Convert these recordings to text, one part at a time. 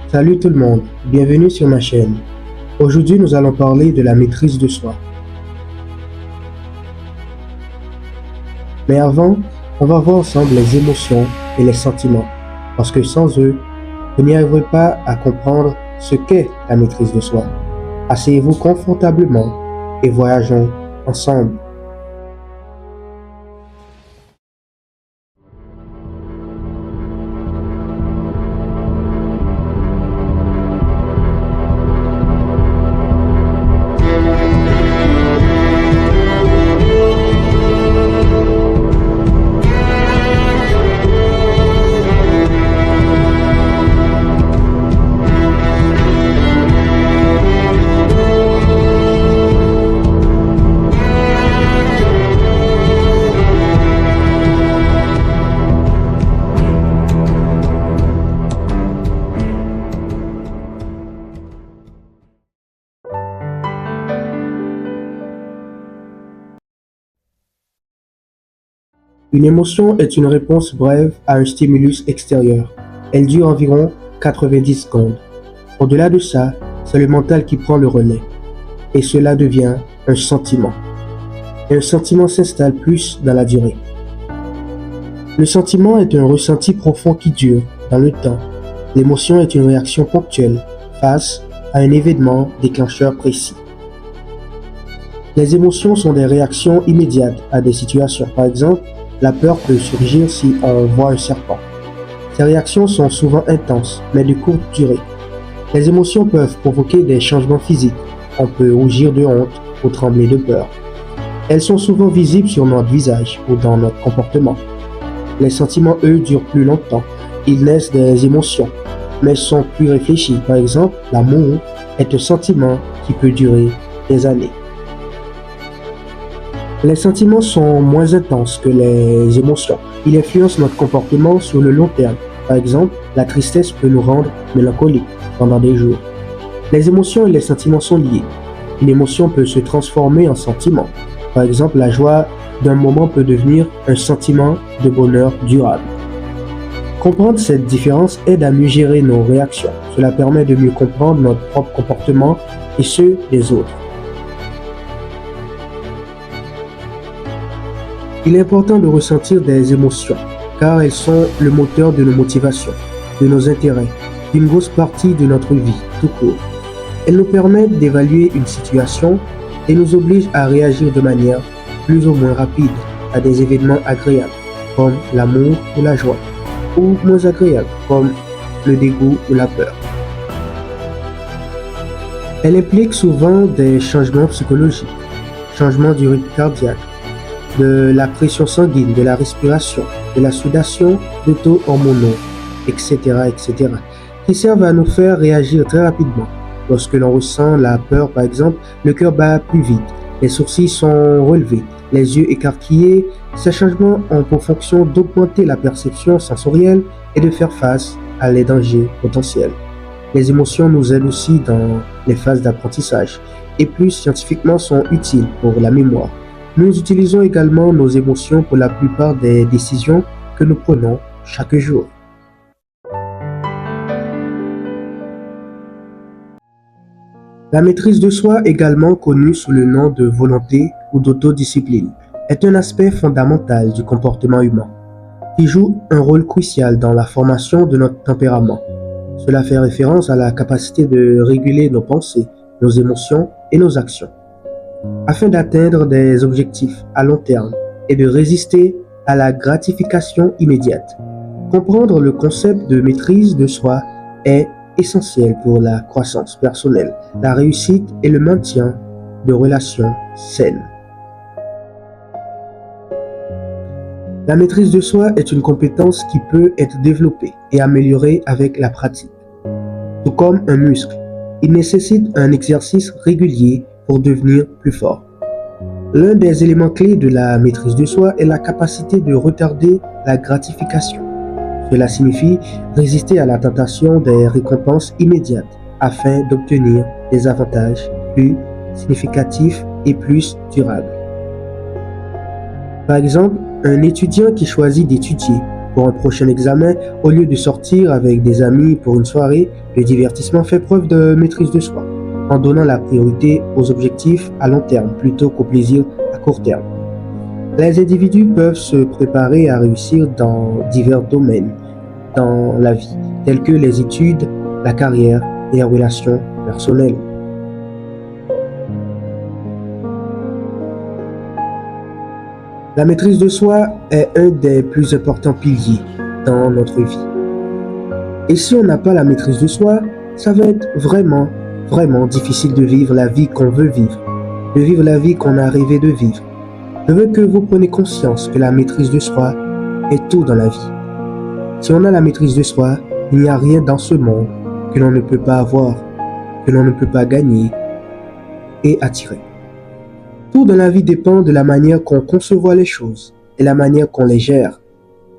Salut tout le monde, bienvenue sur ma chaîne. Aujourd'hui, nous allons parler de la maîtrise de soi. Mais avant, on va voir ensemble les émotions et les sentiments, parce que sans eux, vous n'y arriverez pas à comprendre ce qu'est la maîtrise de soi. Asseyez-vous confortablement et voyageons ensemble. Une émotion est une réponse brève à un stimulus extérieur. Elle dure environ 90 secondes. Au-delà de ça, c'est le mental qui prend le relais. Et cela devient un sentiment. Et un sentiment s'installe plus dans la durée. Le sentiment est un ressenti profond qui dure dans le temps. L'émotion est une réaction ponctuelle face à un événement déclencheur précis. Les émotions sont des réactions immédiates à des situations. Par exemple, la peur peut surgir si on voit un serpent. Ces réactions sont souvent intenses, mais de courte durée. Les émotions peuvent provoquer des changements physiques. On peut rougir de honte ou trembler de peur. Elles sont souvent visibles sur notre visage ou dans notre comportement. Les sentiments, eux, durent plus longtemps. Ils naissent des émotions, mais sont plus réfléchis. Par exemple, l'amour est un sentiment qui peut durer des années. Les sentiments sont moins intenses que les émotions. Ils influencent notre comportement sur le long terme. Par exemple, la tristesse peut nous rendre mélancoliques pendant des jours. Les émotions et les sentiments sont liés. Une émotion peut se transformer en sentiment. Par exemple, la joie d'un moment peut devenir un sentiment de bonheur durable. Comprendre cette différence aide à mieux gérer nos réactions. Cela permet de mieux comprendre notre propre comportement et ceux des autres. Il est important de ressentir des émotions, car elles sont le moteur de nos motivations, de nos intérêts, d'une grosse partie de notre vie, tout court. Elles nous permettent d'évaluer une situation et nous obligent à réagir de manière plus ou moins rapide à des événements agréables, comme l'amour ou la joie, ou moins agréables, comme le dégoût ou la peur. Elles impliquent souvent des changements psychologiques, changements du rythme cardiaque, de la pression sanguine, de la respiration, de la sudation, de taux hormonaux, etc., qui servent à nous faire réagir très rapidement. Lorsque l'on ressent la peur, par exemple, le cœur bat plus vite, les sourcils sont relevés, les yeux écarquillés. Ces changements ont pour fonction d'augmenter la perception sensorielle et de faire face à les dangers potentiels. Les émotions nous aident aussi dans les phases d'apprentissage et plus scientifiquement sont utiles pour la mémoire. Nous utilisons également nos émotions pour la plupart des décisions que nous prenons chaque jour. La maîtrise de soi, également connue sous le nom de volonté ou d'autodiscipline, est un aspect fondamental du comportement humain, qui joue un rôle crucial dans la formation de notre tempérament. Cela fait référence à la capacité de réguler nos pensées, nos émotions et nos actions, afin d'atteindre des objectifs à long terme et de résister à la gratification immédiate. Comprendre le concept de maîtrise de soi est essentiel pour la croissance personnelle, la réussite et le maintien de relations saines. La maîtrise de soi est une compétence qui peut être développée et améliorée avec la pratique. Tout comme un muscle, il nécessite un exercice régulier pour devenir plus fort. L'un des éléments clés de la maîtrise de soi est la capacité de retarder la gratification. Cela signifie résister à la tentation des récompenses immédiates afin d'obtenir des avantages plus significatifs et plus durables. Par exemple, un étudiant qui choisit d'étudier pour un prochain examen, au lieu de sortir avec des amis pour une soirée, le divertissement fait preuve de maîtrise de soi, en donnant la priorité aux objectifs à long terme plutôt qu'aux plaisirs à court terme. Les individus peuvent se préparer à réussir dans divers domaines dans la vie, tels que les études, la carrière et les relations personnelles. La maîtrise de soi est un des plus importants piliers dans notre vie. Et si on n'a pas la maîtrise de soi, ça va être vraiment difficile de vivre la vie qu'on veut vivre, de vivre la vie qu'on a rêvé de vivre. Je veux que vous preniez conscience que la maîtrise de soi est tout dans la vie. Si on a la maîtrise de soi, il n'y a rien dans ce monde que l'on ne peut pas avoir, que l'on ne peut pas gagner et attirer. Tout dans la vie dépend de la manière qu'on conçoit les choses et la manière qu'on les gère.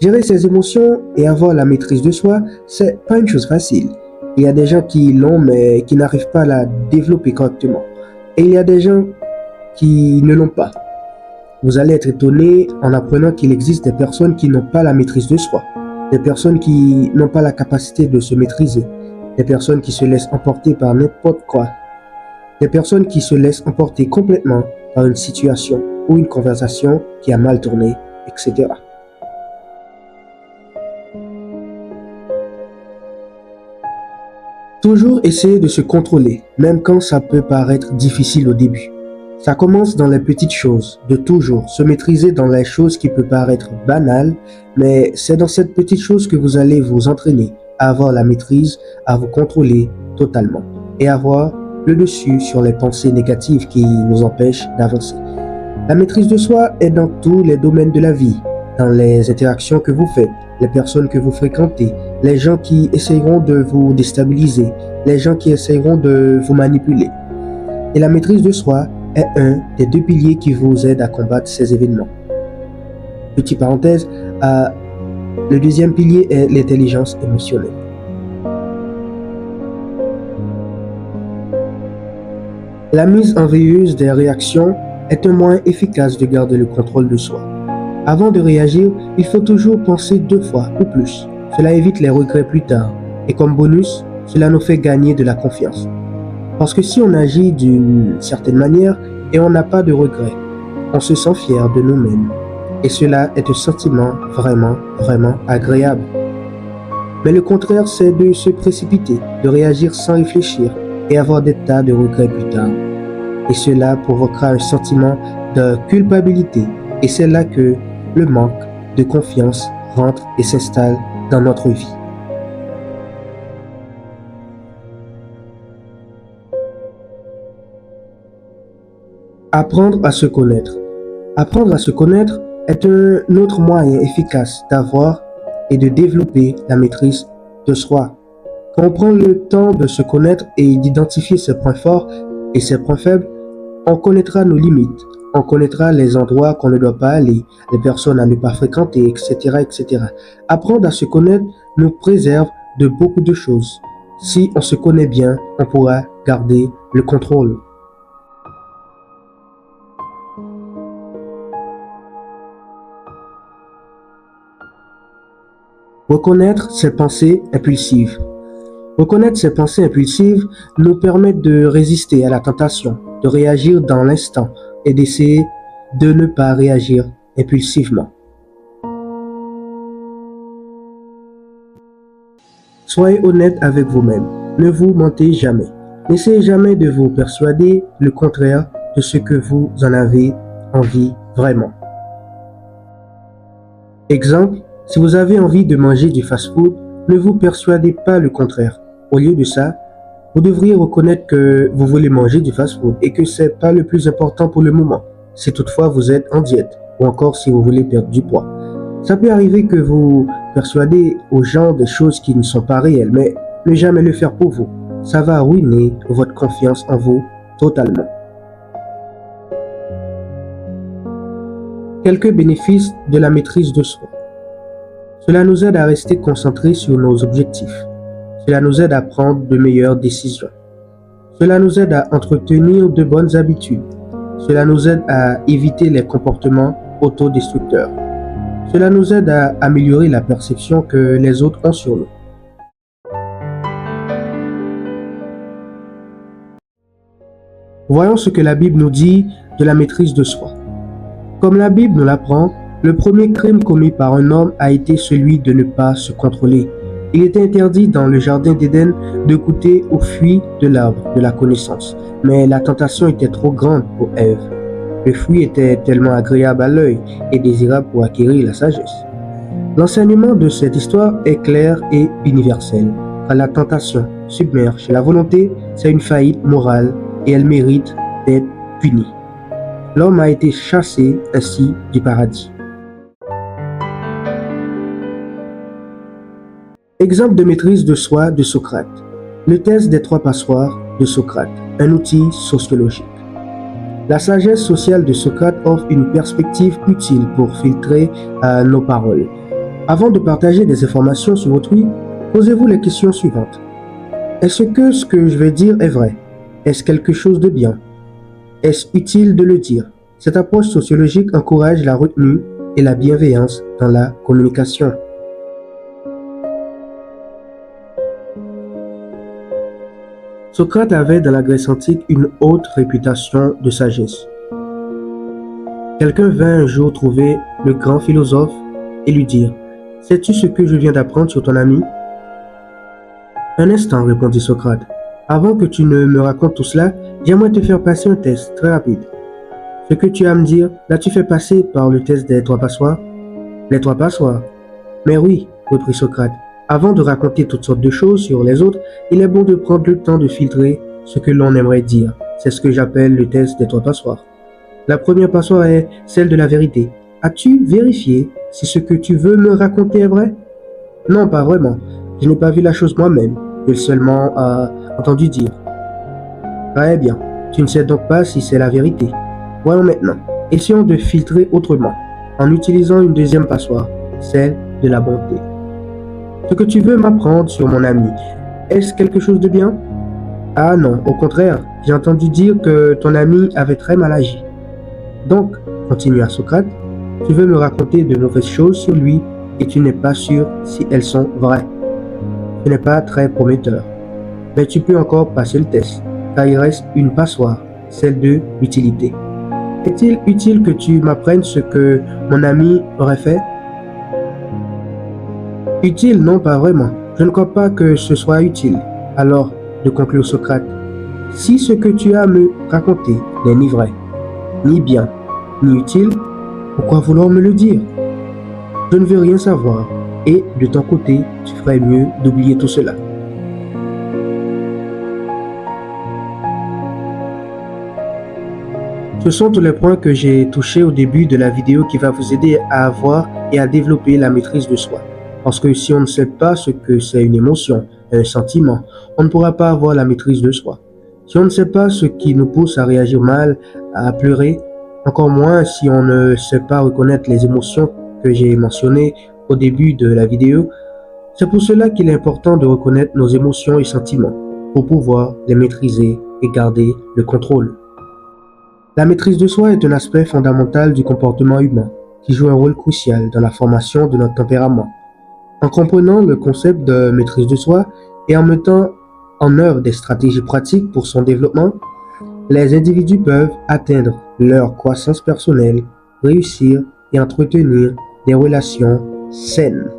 Gérer ses émotions et avoir la maîtrise de soi, c'est pas une chose facile. Il y a des gens qui l'ont mais qui n'arrivent pas à la développer correctement. Et il y a des gens qui ne l'ont pas. Vous allez être étonné en apprenant qu'il existe des personnes qui n'ont pas la maîtrise de soi, des personnes qui n'ont pas la capacité de se maîtriser, des personnes qui se laissent emporter par n'importe quoi, des personnes qui se laissent emporter complètement par une situation ou une conversation qui a mal tourné, etc. Toujours essayer de se contrôler, même quand ça peut paraître difficile au début. Ça commence dans les petites choses, de toujours se maîtriser dans les choses qui peuvent paraître banales, mais c'est dans cette petite chose que vous allez vous entraîner à avoir la maîtrise, à vous contrôler totalement et avoir le dessus sur les pensées négatives qui nous empêchent d'avancer. La maîtrise de soi est dans tous les domaines de la vie, dans les interactions que vous faites, les personnes que vous fréquentez, les gens qui essaieront de vous déstabiliser, les gens qui essaieront de vous manipuler. Et la maîtrise de soi est un des deux piliers qui vous aident à combattre ces événements. Petite parenthèse, le deuxième pilier est l'intelligence émotionnelle. La mise en veilleuse des réactions est un moyen efficace de garder le contrôle de soi. Avant de réagir, il faut toujours penser 2 fois ou plus. Cela évite les regrets plus tard. Et comme bonus, cela nous fait gagner de la confiance. Parce que si on agit d'une certaine manière et on n'a pas de regrets, on se sent fier de nous-mêmes. Et cela est un sentiment vraiment agréable. Mais le contraire, c'est de se précipiter, de réagir sans réfléchir et avoir des tas de regrets plus tard. Et cela provoquera un sentiment de culpabilité. Et c'est là que le manque de confiance rentre et s'installe dans notre vie. Apprendre à se connaître. Apprendre à se connaître est un autre moyen efficace d'avoir et de développer la maîtrise de soi. Quand on prend le temps de se connaître et d'identifier ses points forts et ses points faibles, on connaîtra nos limites, on connaîtra les endroits qu'on ne doit pas aller, les personnes à ne pas fréquenter, etc. Apprendre à se connaître nous préserve de beaucoup de choses. Si on se connaît bien, on pourra garder le contrôle. Reconnaître ses pensées impulsives. Reconnaître ses pensées impulsives nous permet de résister à la tentation, de réagir dans l'instant et d'essayer de ne pas réagir impulsivement. Soyez honnête avec vous-même. Ne vous mentez jamais. N'essayez jamais de vous persuader le contraire de ce que vous en avez envie vraiment. Exemple, si vous avez envie de manger du fast-food, ne vous persuadez pas le contraire. Au lieu de ça, vous devriez reconnaître que vous voulez manger du fast-food et que c'est pas le plus important pour le moment, si toutefois vous êtes en diète ou encore si vous voulez perdre du poids. Ça peut arriver que vous persuadez aux gens des choses qui ne sont pas réelles, mais ne jamais le faire pour vous. Ça va ruiner votre confiance en vous totalement. Quelques bénéfices de la maîtrise de soi. Cela nous aide à rester concentrés sur nos objectifs. Cela nous aide à prendre de meilleures décisions. Cela nous aide à entretenir de bonnes habitudes. Cela nous aide à éviter les comportements autodestructeurs. Cela nous aide à améliorer la perception que les autres ont sur nous. Voyons ce que la Bible nous dit de la maîtrise de soi. Comme la Bible nous l'apprend, le premier crime commis par un homme a été celui de ne pas se contrôler. Il était interdit dans le jardin d'Éden de goûter aux fruits de l'arbre de la connaissance, mais la tentation était trop grande pour Ève. Le fruit était tellement agréable à l'œil et désirable pour acquérir la sagesse. L'enseignement de cette histoire est clair et universel. Quand la tentation submerge la volonté, c'est une faillite morale et elle mérite d'être punie. L'homme a été chassé ainsi du paradis. Exemple de maîtrise de soi de Socrate. Le test des 3 passoires de Socrate, un outil sociologique. La sagesse sociale de Socrate offre une perspective utile pour filtrer nos paroles. Avant de partager des informations sur autrui, posez-vous les questions suivantes. Est-ce que ce que je vais dire est vrai? Est-ce quelque chose de bien? Est-ce utile de le dire? Cette approche sociologique encourage la retenue et la bienveillance dans la communication. Socrate avait dans la Grèce antique une haute réputation de sagesse. Quelqu'un vint un jour trouver le grand philosophe et lui dire « Sais-tu ce que je viens d'apprendre sur ton ami ?» « Un instant, répondit Socrate. Avant que tu ne me racontes tout cela, j'aimerais te faire passer un test très rapide. Ce que tu as à me dire, l'as-tu fait passer par le test des 3 passoires? Les 3 passoires? Mais oui, reprit Socrate. Avant de raconter toutes sortes de choses sur les autres, il est bon de prendre le temps de filtrer ce que l'on aimerait dire. C'est ce que j'appelle le test des 3 passoires. La première passoire est celle de la vérité. As-tu vérifié si ce que tu veux me raconter est vrai? Non, pas vraiment. Je n'ai pas vu la chose moi-même. J'ai seulement entendu dire. Très bien. Tu ne sais donc pas si c'est la vérité. Voyons maintenant. Essayons de filtrer autrement, en utilisant une deuxième passoire, celle de la bonté. Ce que tu veux m'apprendre sur mon ami, est-ce quelque chose de bien? Ah non, au contraire, j'ai entendu dire que ton ami avait très mal agi. Donc, continua Socrate, tu veux me raconter de mauvaises choses sur lui et tu n'es pas sûr si elles sont vraies. Ce n'est pas très prometteur. Mais tu peux encore passer le test, car il reste une passoire, celle de l'utilité. Est-il utile que tu m'apprennes ce que mon ami aurait fait? Utile, non, pas vraiment. Je ne crois pas que ce soit utile. Alors, de conclure Socrate, si ce que tu as à me raconter n'est ni vrai, ni bien, ni utile, pourquoi vouloir me le dire? Je ne veux rien savoir, et de ton côté, tu ferais mieux d'oublier tout cela. Ce sont tous les points que j'ai touchés au début de la vidéo qui va vous aider à avoir et à développer la maîtrise de soi. Parce que si on ne sait pas ce que c'est une émotion, un sentiment, on ne pourra pas avoir la maîtrise de soi. Si on ne sait pas ce qui nous pousse à réagir mal, à pleurer, encore moins si on ne sait pas reconnaître les émotions que j'ai mentionnées au début de la vidéo, c'est pour cela qu'il est important de reconnaître nos émotions et sentiments pour pouvoir les maîtriser et garder le contrôle. La maîtrise de soi est un aspect fondamental du comportement humain qui joue un rôle crucial dans la formation de notre tempérament. En comprenant le concept de maîtrise de soi et en mettant en œuvre des stratégies pratiques pour son développement, les individus peuvent atteindre leur croissance personnelle, réussir et entretenir des relations saines.